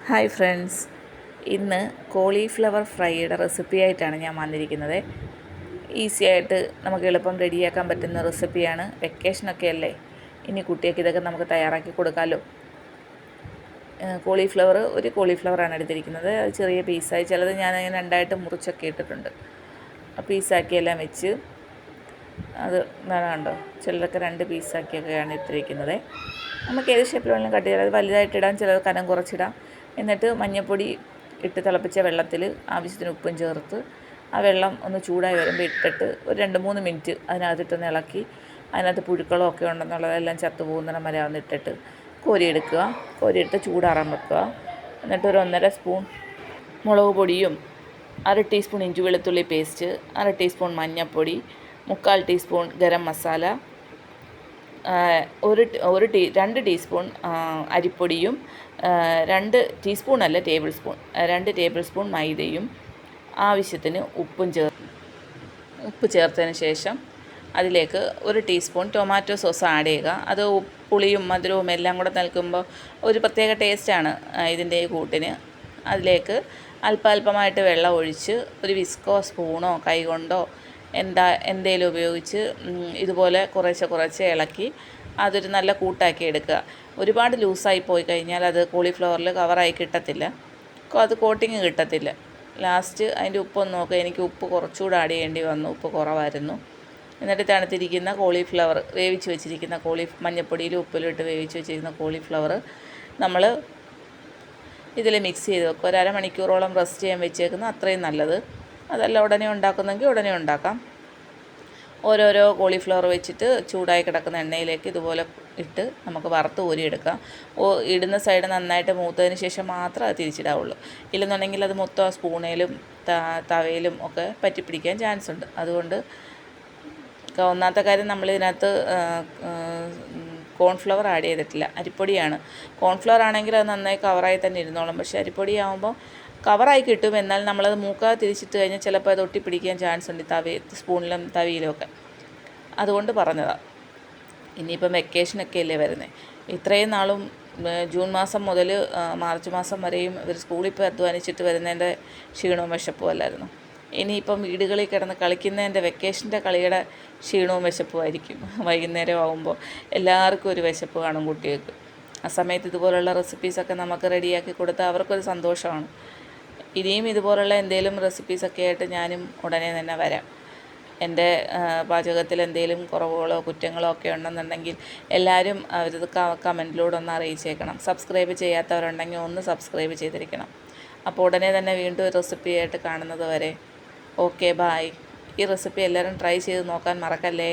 Hi friends, ഇന്ന് cauliflower ഫ്രൈയുടെ recipe ആയിട്ടാണ് ഞാൻ വന്നിരിക്കുന്നത്. ഈസി ആയിട്ട് നമുക്ക് എളുപ്പം റെഡിയാക്കാൻ പറ്റുന്ന റെസിപ്പിയാണ്. വെക്കേഷനൊക്കെ അല്ലേ, ഇനി കുട്ടികൾക്ക് ഇതൊക്കെ നമുക്ക് തയ്യാറാക്കി കൊടുക്കാമല്ലോ. ഒരു കോളിഫ്ലവറാണ് എടുത്തിരിക്കുന്നത്. അത് ചെറിയ പീസായി, ചിലത് ഞാൻ അങ്ങനെ രണ്ടായിട്ട് മുറിച്ചൊക്കെ ഇട്ടിട്ടുണ്ട്. പീസാക്കിയെല്ലാം വെച്ച് അത് കണ്ടോ, ചിലരൊക്കെ 2 പീസാക്കിയൊക്കെയാണ് ഇട്ടിരിക്കുന്നത്. നമുക്ക് ഏത് ഷേപ്പിൽ വേണമെങ്കിലും കട്ട് ചെയ്യാം. അത് വലുതായിട്ടിടാം, ചിലത് കനം കുറച്ചിടാം. എന്നിട്ട് മഞ്ഞൾപ്പൊടി ഇട്ട് തിളപ്പിച്ച വെള്ളത്തിൽ ആവശ്യത്തിന് ഉപ്പും ചേർത്ത് ആ വെള്ളം ഒന്ന് ചൂടായി വരുമ്പോൾ ഇട്ടിട്ട് ഒരു 2-3 മിനിറ്റ് അതിനകത്തിട്ടൊന്ന് ഇളക്കി, അതിനകത്ത് പുഴുക്കളൊക്കെ ഉണ്ടെന്നുള്ളതെല്ലാം ചത്തുപോകുന്നിടം വരെ ഒന്നിട്ടിട്ട് കോരിയെടുക്കുക. കോരിയിട്ട് ചൂടാറാൻ വെക്കുക. എന്നിട്ട് ഒരു 1.5 സ്പൂൺ മുളക് പൊടിയും 1/2 ടീസ്പൂൺ ഇഞ്ചി വെളുത്തുള്ളി പേസ്റ്റ്, 1/2 ടീസ്പൂൺ മഞ്ഞൾപ്പൊടി, 1/4 ടീസ്പൂൺ ഗരം മസാല, 2 ടീസ്പൂൺ അരിപ്പൊടിയും, 2 ടീസ്പൂണല്ല ടേബിൾ സ്പൂൺ 2 ടേബിൾ സ്പൂൺ മൈദയും, ആവശ്യത്തിന് ഉപ്പ് ചേർത്തതിന് ശേഷം അതിലേക്ക് 1 ടീസ്പൂൺ ടൊമാറ്റോ സോസ് ആഡ് ചെയ്യുക. അത് പുളിയും മധുരവും എല്ലാം കൂടെ നൽകുമ്പോൾ ഒരു പ്രത്യേക ടേസ്റ്റാണ് ഇതിൻ്റെ കൂട്ടിന്. അതിലേക്ക് അല്പാൽപമായിട്ട് വെള്ളം ഒഴിച്ച് ഒരു വിസ്കോ സ്പൂണോ കൈകൊണ്ടോ എന്തേലും ഉപയോഗിച്ച് ഇതുപോലെ കുറേശ്ശെ ഇളക്കി അതൊരു നല്ല കൂട്ടാക്കി എടുക്കുക. ഒരുപാട് ലൂസായി പോയി കഴിഞ്ഞാൽ അത് കോളിഫ്ലവറിൽ കവറായി കിട്ടത്തില്ല, അത് കോട്ടിങ് കിട്ടത്തില്ല. ലാസ്റ്റ് അതിൻ്റെ ഉപ്പൊന്ന് നോക്കുക. എനിക്ക് ഉപ്പ് കുറച്ചുകൂടെ ആഡ് ചെയ്യേണ്ടി വന്നു, ഉപ്പ് കുറവായിരുന്നു. എന്നിട്ട് തണുത്തിരിക്കുന്ന കോളിഫ്ലവർ, വേവിച്ച് വെച്ചിരിക്കുന്ന മഞ്ഞൾപ്പൊടിയിലും ഉപ്പിലും ഇട്ട് വേവിച്ച് വെച്ചിരിക്കുന്ന കോളിഫ്ലവർ നമ്മൾ ഇതിൽ മിക്സ് ചെയ്ത് വെക്കുക. ഒരു അരമണിക്കൂറോളം റെസ്റ്റ് ചെയ്യാൻ വെച്ചേക്കുന്നത് അത്രയും നല്ലത്. അതല്ല ഉടനെ ഉണ്ടാക്കുന്നെങ്കിൽ ഉടനെ ഉണ്ടാക്കാം. ഓരോരോ കോളിഫ്ലവർ വെച്ചിട്ട് ചൂടായി കിടക്കുന്ന എണ്ണയിലേക്ക് ഇതുപോലെ ഇട്ട് നമുക്ക് വറുത്ത് കോരിയെടുക്കാം. ഇടുന്ന സൈഡ് നന്നായിട്ട് മൂത്തതിന് ശേഷം മാത്രം അത് തിരിച്ചിടാവുള്ളൂ. ഇല്ലെന്നുണ്ടെങ്കിൽ അത് മൊത്തം സ്പൂണേലും തവയിലും ഒക്കെ പറ്റിപ്പിടിക്കാൻ ചാൻസ് ഉണ്ട്. അതുകൊണ്ട് ഒന്നാമത്തെ കാര്യം, നമ്മളിതിനകത്ത് കോൺഫ്ലവർ ആഡ് ചെയ്തിട്ടില്ല, അരിപ്പൊടിയാണ്. കോൺഫ്ലവർ ആണെങ്കിൽ അത് നന്നായി കവറായി തന്നെ ഇരുന്നോളും. പക്ഷേ അരിപ്പൊടി ആകുമ്പോൾ കവറായി കിട്ടും. എന്നാൽ നമ്മളത് മൂക്കാതെ തിരിച്ചിട്ട് കഴിഞ്ഞാൽ ചിലപ്പോൾ അത് ഒട്ടിപ്പിടിക്കാൻ ചാൻസ് ഉണ്ട്, സ്പൂണിലും തവിയിലും ഒക്കെ. അതുകൊണ്ട് പറഞ്ഞതാണ്. ഇനിയിപ്പം വെക്കേഷനൊക്കെ അല്ലേ വരുന്നത്. ഇത്രയും നാളും ജൂൺ മാസം മുതൽ മാർച്ച് മാസം വരെയും ഇവർ സ്കൂളിൽ പോയി അധ്വാനിച്ചിട്ട് വരുന്നതിൻ്റെ ക്ഷീണവും വിശപ്പും അല്ലായിരുന്നു. ഇനിയിപ്പം വീടുകളിൽ കിടന്ന് കളിക്കുന്നതിൻ്റെ വെക്കേഷൻ്റെ കളിയുടെ ക്ഷീണവും വിശപ്പും ആയിരിക്കും. വൈകുന്നേരം ആകുമ്പോൾ എല്ലാവർക്കും ഒരു വിശപ്പ് കാണും കുട്ടികൾക്ക്. ആ സമയത്ത് ഇതുപോലുള്ള റെസിപ്പീസൊക്കെ നമുക്ക് റെഡിയാക്കി കൊടുത്താൽ അവർക്കൊരു സന്തോഷമാണ്. ഇനിയും ഇതുപോലുള്ള എന്തെങ്കിലും റെസിപ്പീസൊക്കെ ആയിട്ട് ഞാനും ഉടനെ തന്നെ വരാം. എൻ്റെ പാചകത്തിൽ എന്തെങ്കിലും കുറവുകളോ കുറ്റങ്ങളോ ഒക്കെ ഉണ്ടെന്നുണ്ടെങ്കിൽ എല്ലാവരും അവരത് കമൻറ്റിലൂടെ ഒന്ന് അറിയിച്ചേക്കണം. സബ്സ്ക്രൈബ് ചെയ്യാത്തവരുണ്ടെങ്കിൽ ഒന്ന് സബ്സ്ക്രൈബ് ചെയ്തിരിക്കണം. അപ്പോൾ ഉടനെ തന്നെ വീണ്ടും ഒരു റെസിപ്പിയായിട്ട് കാണുന്നത് വരെ ഓക്കെ ബായ്. ഈ റെസിപ്പി എല്ലാവരും ട്രൈ ചെയ്ത് നോക്കാൻ മറക്കല്ലേ.